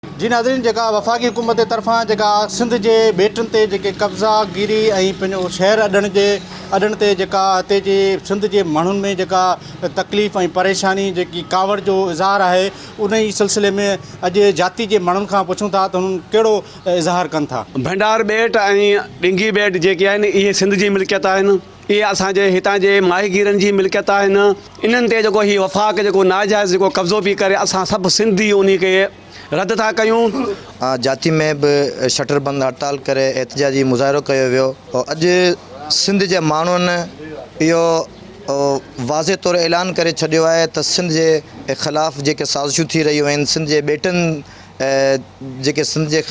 जी नाज़रीन, जेका वफ़ाक़ी हुकूमत जे तरफ़ां जेका सिंध जे ॿेटनि ते जेके कब्ज़ा गिरी ऐं पंहिंजो शहर अॾण ते जेका हिते जे सिंध जे माण्हुनि में जेका तकलीफ़ ऐं परेशानी जेकी कावड़ जो इज़हार आहे, उन ई सिलसिले में अॼु जाति जे माण्हुनि खां पुछूं था त हुननि कहिड़ो इज़हार कनि था। भंडार ॿेट ऐं ॾिंगी ॿेट जेके आहिनि इहे सिंध जी मिल्कियत आहिनि। इहे असांजे हितां जे माहीगीरनि जी मिल्कियत आहिनि। इन्हनि ते जेको हीउ वफ़ाक़ जेको नाजाइज़ जेको कब्ज़ो पई करे, असां सभु सिंधी उन खे रद्द था कयूं। जाति में बि शटर बंदि हड़ताल करे एहतजाजी मुज़ाहिरो कयो वियो। अॼु सिंध जे माण्हुनि इहो वाज़े तौरु ऐलान करे छॾियो आहे त सिंध जे ख़िलाफ़ु जेके साज़िशूं थी रहियूं आहिनि, सिंध जे ॿेटनि जेके सिंध जे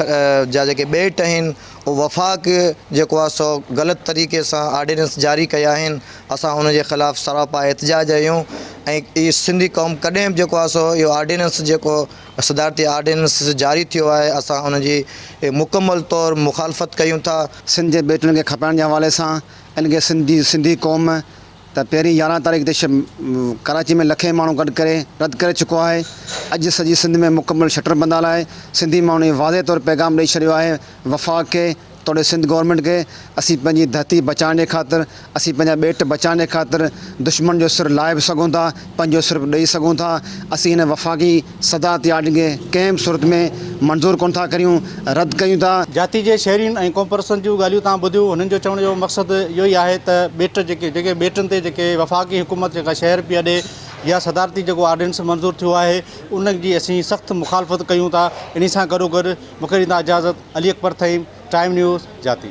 जा जेके ॿेट आहिनि, उहो वफ़ाक़ जेको आहे सो ग़लति तरीक़े सां आर्डिनेंस जारी कया आहिनि। असां उन जे ख़िलाफ़ु सरापा एहतजाज आहियूं ऐं इहा सिंधी क़ौम कॾहिं बि जेको आहे सो इहो आर्डिनेंस जेको सदारती आर्डिनेंस जारी थियो आहे, असां उन जी मुकमल तौरु मुखालफ़त कयूं था। सिंध जे ॿेटनि खे खपाइण जे हवाले सां इन खे सिंधी क़ौम त पहिरीं 11 तारीख़ ते कराची में लखे माण्हू गॾु करे रद्द करे चुको आहे। अॼु सॼी सिंध में मुकमल शटर बंदि आहे। सिंधी माण्हू वाज़े तौरु पैगाम ॾेई छॾियो आहे वफ़ाक़ खे, तोड़े सिंध गवर्नमेंट खे। असीं पंहिंजी धरती बचाइण जे ख़ातिर, असीं पंहिंजा ॿेट बचाइण जे ख़ातिर दुश्मन जो सिर लाहे बि सघूं था, पंहिंजो सिर ॾेई सघूं था। असीं हिन वफ़ाक़ी सदारती आर्डिन खे कंहिं बि सूरत में मंज़ूरु कोन था करियूं, रद्द कयूं था। जाति जे शहरीनि ऐं कॉर्पोरेशन जूं ॻाल्हियूं तव्हां ॿुधियूं। हुननि जो चवण जो मक़सदु इहो ई आहे त ॿेट जेके ॿेटनि ते जेके वफ़ाक़ी हुकूमत जेका शहर पई ॾे या सदारती जेको आर्डिनेंस मंज़ूरु थियो आहे, उन जी असीं सख़्तु मुखालफ़त कयूं था। इन सां गॾोगॾु मूंखे ॾींदा इजाज़त। अली अकबर थईम, टाइम न्यूज़, जाती।